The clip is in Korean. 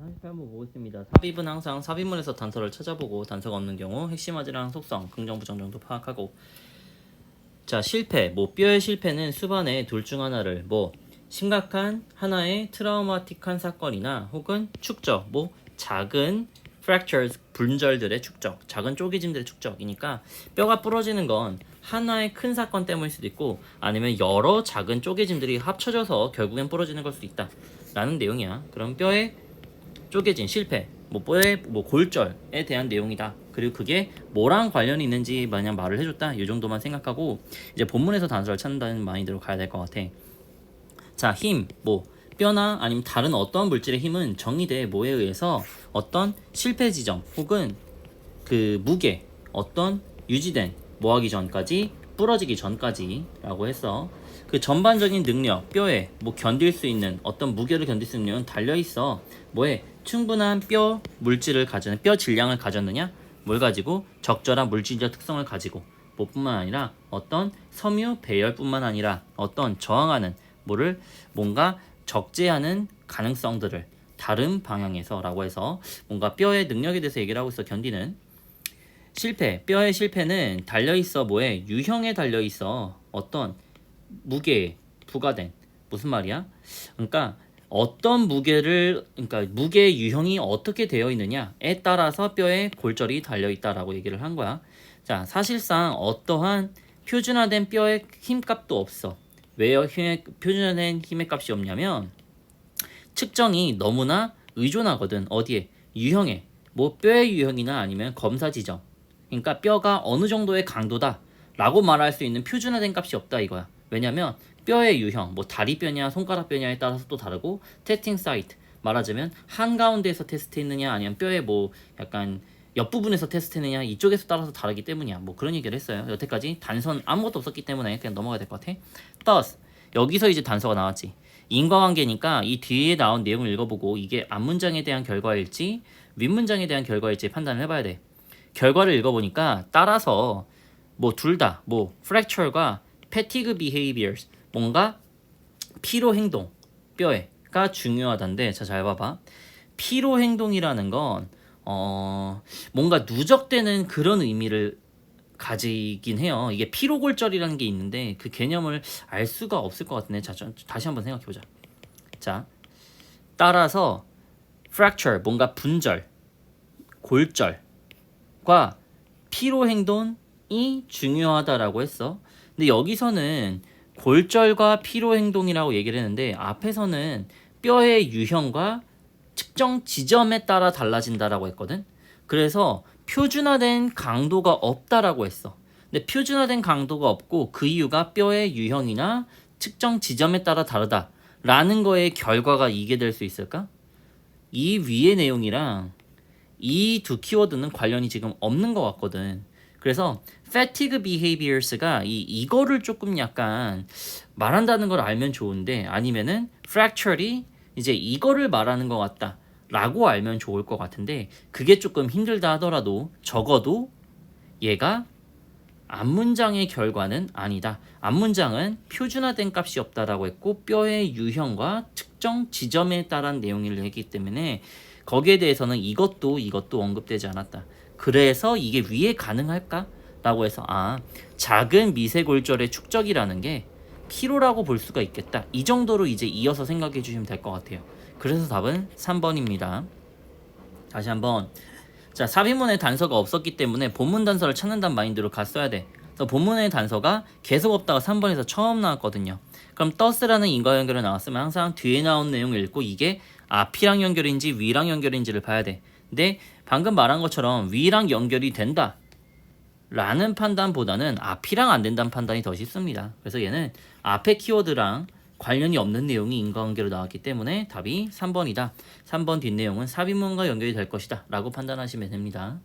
38번 보고 있습니다. 삽입은 항상 삽입문에서 단서를 찾아보고 단서가 없는 경우 핵심화지랑 속성, 긍정, 부정 정도 파악하고. 자, 실패. 뭐 뼈의 실패는 수반의 둘 중 하나를 뭐 심각한 하나의 트라우마틱한 사건이나 혹은 축적, 뭐 작은 fractures, 분절들의 축적, 작은 쪼개짐들의 축적이니까 뼈가 부러지는 건 하나의 큰 사건 때문일 수도 있고 아니면 여러 작은 쪼개짐들이 합쳐져서 결국엔 부러지는 걸 수도 있다 라는 내용이야. 그럼 뼈의 쪼개진 실패, 뭐 뼈의 뭐 골절에 대한 내용이다. 그리고 그게 뭐랑 관련이 있는지 만약 말을 해줬다. 이 정도만 생각하고 이제 본문에서 단서를 찾는다는 마인드로 가야 될 것 같아. 자, 힘, 뭐 뼈나 아니면 다른 어떤 물질의 힘은 정의돼 뭐에 의해서 어떤 실패 지점 혹은 그 무게, 어떤 유지된 뭐하기 전까지 부러지기 전까지라고 해서 그 전반적인 능력, 뼈에 뭐 견딜 수 있는 어떤 무게를 견딜 수 있는 능력은 달려 있어. 뭐에 충분한 뼈 물질을 가졌는 뼈 질량을 가졌느냐? 뭘 가지고 적절한 물질적 특성을 가지고 뭐뿐만 아니라 어떤 섬유 배열뿐만 아니라 어떤 저항하는 뭐를 뭔가 적재하는 가능성들을 다른 방향에서라고 해서 뭔가 뼈의 능력에 대해서 얘기를 하고 있어. 견디는 실패, 뼈의 실패는 달려있어 뭐에 유형에 달려있어 어떤 무게에 부과된 무슨 말이야? 그러니까 어떤 무게를 그러니까 무게의 유형이 어떻게 되어 있느냐에 따라서 뼈에 골절이 달려있다라고 얘기를 한 거야. 자, 사실상 어떠한 표준화된 뼈의 힘값도 없어. 왜요? 표준화된 힘의 값이 없냐면 측정이 너무나 의존하거든. 어디에? 유형에. 뭐 뼈의 유형이나 아니면 검사 지점. 그러니까 뼈가 어느 정도의 강도다 라고 말할 수 있는 표준화된 값이 없다 이거야. 왜냐면 뼈의 유형, 뭐 다리뼈냐 손가락뼈냐에 따라서 또 다르고 테스팅 사이트 말하자면 한가운데에서 테스트했느냐 아니면 뼈의 뭐 약간 옆부분에서 테스트했느냐 이쪽에서 따라서 다르기 때문이야. 뭐 그런 얘기를 했어요. 여태까지 단선 아무것도 없었기 때문에 그냥 넘어가야 될 것 같아. thus 여기서 이제 단서가 나왔지. 인과관계니까 이 뒤에 나온 내용을 읽어보고 이게 앞문장에 대한 결과일지 윗문장에 대한 결과일지 판단을 해봐야 돼. 결과를 읽어보니까 따라서 뭐 둘 다 뭐 fracture과 fatigue behaviors 뭔가 피로 행동 뼈에가 중요하단데 자 잘 봐봐. 피로 행동이라는 건 뭔가 누적되는 그런 의미를 가지긴 해요. 이게 피로골절이라는 게 있는데 그 개념을 알 수가 없을 것 같은데 자 다시 한번 생각해보자. 자 따라서 fracture 뭔가 분절 골절과 피로 행동이 중요하다라고 했어. 근데 여기서는 골절과 피로 행동이라고 얘기를 했는데 앞에서는 뼈의 유형과 측정 지점에 따라 달라진다라고 했거든. 그래서 표준화된 강도가 없다라고 했어. 근데 표준화된 강도가 없고 그 이유가 뼈의 유형이나 측정 지점에 따라 다르다라는 거의 결과가 이게 될 수 있을까? 이 위의 내용이랑 이 두 키워드는 관련이 지금 없는 것 같거든. 그래서 fatigue behaviors가 이거를 조금 약간 말한다는 걸 알면 좋은데 아니면은 fracture이 이제 이거를 말하는 것 같다 라고 알면 좋을 것 같은데 그게 조금 힘들다 하더라도 적어도 얘가 앞문장의 결과는 아니다. 앞문장은 표준화된 값이 없다라고 했고 뼈의 유형과 특정 지점에 따른 내용을 했기 때문에 거기에 대해서는 이것도 언급되지 않았다. 그래서 이게 위에 가능할까? 라고 해서 작은 미세골절의 축적이라는 게 피로라고 볼 수가 있겠다. 이 정도로 이제 이어서 생각해 주시면 될 것 같아요. 그래서 답은 3번입니다. 다시 한번 자, 삽입문에 단서가 없었기 때문에 본문 단서를 찾는다는 마인드로 갔어야 돼. 그래서 본문의 단서가 계속 없다가 3번에서 처음 나왔거든요. 그럼 thus라는 인과연결이 나왔으면 항상 뒤에 나온 내용을 읽고 이게 앞이랑 연결인지 위랑 연결인지를 봐야 돼. 근데 방금 말한 것처럼 위랑 연결이 된다 라는 판단보다는 앞이랑 안 된다는 판단이 더 쉽습니다. 그래서 얘는 앞에 키워드랑 관련이 없는 내용이 인과관계로 나왔기 때문에 답이 3번이다. 3번 뒷내용은 삽입문과 연결이 될 것이다 라고 판단하시면 됩니다.